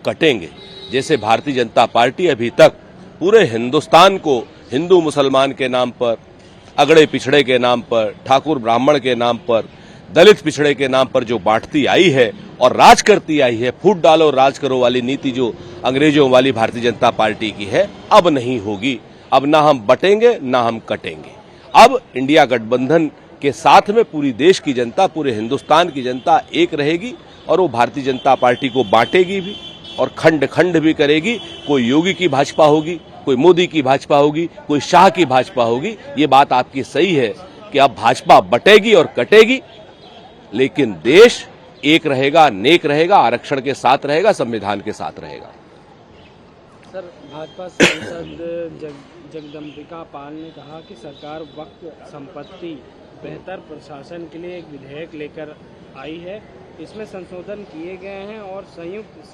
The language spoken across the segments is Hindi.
कटेंगे। जैसे भारतीय जनता पार्टी अभी तक पूरे हिंदुस्तान को हिंदू मुसलमान के नाम पर, अगड़े पिछड़े के नाम पर, ठाकुर ब्राह्मण के नाम पर, दलित पिछड़े के नाम पर जो बांटती आई है और राज करती आई है, फूट डालो राज करो वाली नीति जो अंग्रेजों वाली भारतीय जनता पार्टी की है, अब नहीं होगी। अब ना हम बटेंगे ना हम कटेंगे। अब इंडिया गठबंधन के साथ में पूरी देश की जनता, पूरे हिंदुस्तान की जनता एक रहेगी और वो भारतीय जनता पार्टी को बांटेगी भी और खंड खंड भी करेगी। कोई योगी की भाजपा होगी, कोई मोदी की भाजपा होगी, कोई शाह की भाजपा होगी। ये बात आपकी सही है कि अब भाजपा बटेगी और कटेगी, लेकिन देश एक रहेगा, नेक रहेगा, आरक्षण के साथ रहेगा, संविधान के साथ रहेगा। सर, भाजपा सांसद जगदम्बिका पाल ने कहा कि सरकार वक्फ संपत्ति बेहतर प्रशासन के लिए एक विधेयक लेकर आई है। इसमें संशोधन किए गए हैं और संयुक्त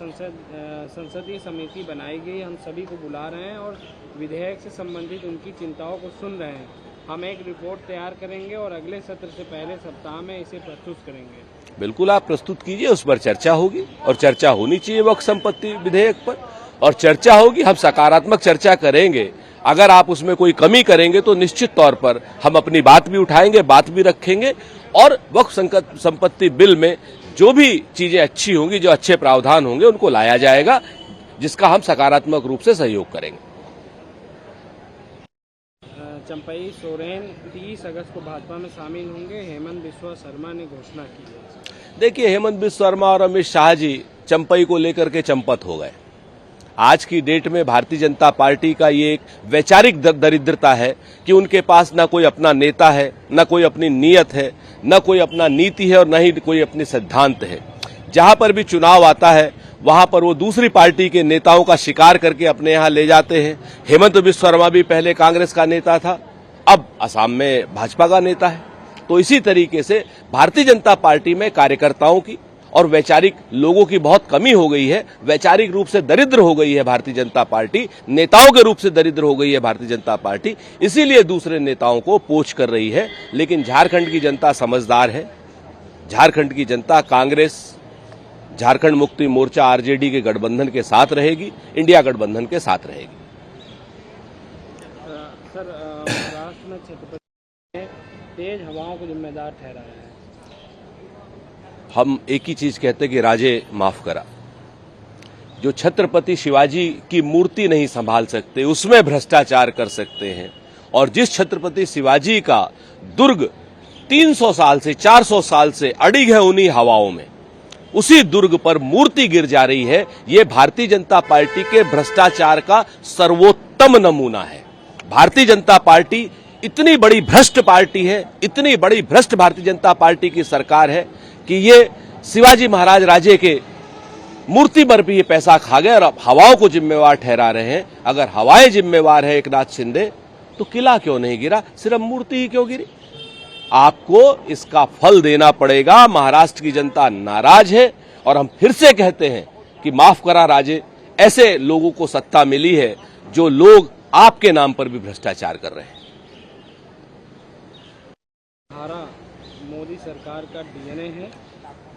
संसदीय समिति बनाई गई। हम सभी को बुला रहे हैं और विधेयक से संबंधित उनकी चिंताओं को सुन रहे हैं। हम एक रिपोर्ट तैयार करेंगे और अगले सत्र से पहले सप्ताह में इसे प्रस्तुत करेंगे। बिल्कुल, आप प्रस्तुत कीजिए, उस पर चर्चा होगी और चर्चा होनी चाहिए वक्फ संपत्ति विधेयक पर, और चर्चा होगी। हम सकारात्मक चर्चा करेंगे। अगर आप उसमें कोई कमी करेंगे तो निश्चित तौर पर हम अपनी बात भी उठाएंगे, बात भी रखेंगे और वक्फ संपत्ति बिल में जो भी चीजें अच्छी होंगी, जो अच्छे प्रावधान होंगे, उनको लाया जाएगा, जिसका हम सकारात्मक रूप से सहयोग करेंगे। चंपई सोरेन 30 अगस्त को भाजपा में शामिल होंगे, हेमंत बिस्वा शर्मा ने घोषणा की है। देखिए, हेमंत बिस्वा शर्मा और अमित शाह जी चंपई को लेकर के चंपत हो गए। आज की डेट में भारतीय जनता पार्टी का ये एक वैचारिक दरिद्रता है कि उनके पास ना कोई अपना नेता है, ना कोई अपनी नीयत है, न कोई अपना नीति है और न ही कोई अपने सिद्धांत है। जहां पर भी चुनाव आता है वहां पर वो दूसरी पार्टी के नेताओं का शिकार करके अपने यहां ले जाते हैं। हेमंत बिस्वा शर्मा भी पहले कांग्रेस का नेता था, अब असम में भाजपा का नेता है। तो इसी तरीके से भारतीय जनता पार्टी में कार्यकर्ताओं की और वैचारिक लोगों की बहुत कमी हो गई है। वैचारिक रूप से दरिद्र हो गई है भारतीय जनता पार्टी, नेताओं के रूप से दरिद्र हो गई है भारतीय जनता पार्टी, इसीलिए दूसरे नेताओं को पोच कर रही है। लेकिन झारखंड की जनता समझदार है। झारखंड की जनता कांग्रेस, झारखंड मुक्ति मोर्चा, आरजेडी के गठबंधन के साथ रहेगी, इंडिया गठबंधन के साथ रहेगी। सर, महाराष्ट्र में छत्रपति ने तेज हवाओं को जिम्मेदार ठहराया है। हम एक ही चीज कहते हैं कि राजे माफ करा। जो छत्रपति शिवाजी की मूर्ति नहीं संभाल सकते, उसमें भ्रष्टाचार कर सकते हैं, और जिस छत्रपति शिवाजी का दुर्ग 300 साल से 400 साल से अड़िग है उन्हीं हवाओं में, उसी दुर्ग पर मूर्ति गिर जा रही है। ये भारतीय जनता पार्टी के भ्रष्टाचार का सर्वोत्तम नमूना है। भारतीय जनता पार्टी इतनी बड़ी भ्रष्ट पार्टी है, इतनी बड़ी भ्रष्ट भारतीय जनता पार्टी की सरकार है कि ये शिवाजी महाराज राजे के मूर्ति पर भी ये पैसा खा गए और अब हवाओं को जिम्मेवार ठहरा रहे हैं। अगर हवाएं जिम्मेवार है एकनाथ शिंदे, तो किला क्यों नहीं गिरा, सिर्फ मूर्ति ही क्यों गिरी? आपको इसका फल देना पड़ेगा। महाराष्ट्र की जनता नाराज है और हम फिर से कहते हैं कि माफ करा राजे, ऐसे लोगों को सत्ता मिली है जो लोग आपके नाम पर भी भ्रष्टाचार कर रहे हैं। मोदी सरकार का डीएनए है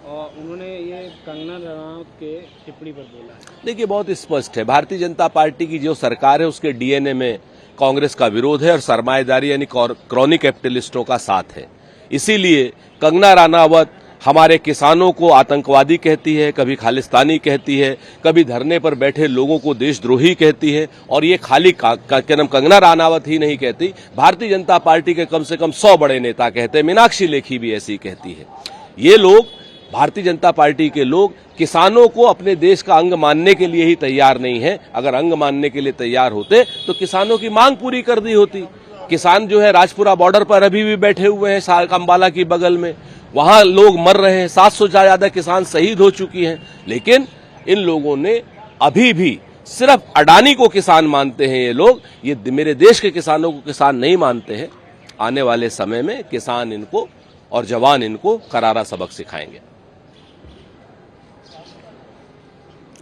और उन्होंने ये कंगना रनावत के टिप्पणी पर बोला है। देखिए, बहुत स्पष्ट है, भारतीय जनता पार्टी की जो सरकार है उसके डीएनए में कांग्रेस का विरोध है और सरमाएदारी यानी क्रॉनी कैपिटलिस्टों का साथ है। इसीलिए कंगना रनावत हमारे किसानों को आतंकवादी कहती है, कभी खालिस्तानी कहती है, कभी धरने पर बैठे लोगों को देशद्रोही कहती है। और ये खाली कंगना रनावत ही नहीं कहती, भारतीय जनता पार्टी के कम से कम 100 बड़े नेता कहते हैं। मीनाक्षी लेखी भी ऐसी कहती है। ये लोग, भारतीय जनता पार्टी के लोग, किसानों को अपने देश का अंग मानने के लिए ही तैयार नहीं है। अगर अंग मानने के लिए तैयार होते तो किसानों की मांग पूरी कर दी होती। किसान जो है राजपुरा बॉर्डर पर अभी भी बैठे हुए हैं, अंबाला की बगल में, वहां लोग मर रहे हैं, 700 से ज्यादा किसान शहीद हो चुकी हैं। लेकिन इन लोगों ने अभी भी सिर्फ अडानी को किसान मानते हैं। ये लोग, ये मेरे देश के किसानों को किसान नहीं मानते हैं। आने वाले समय में किसान इनको और जवान इनको करारा सबक सिखाएंगे।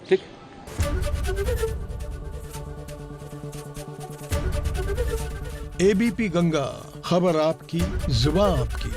ठीक। एबीपी गंगा, खबर आपकी, जुबान आपकी।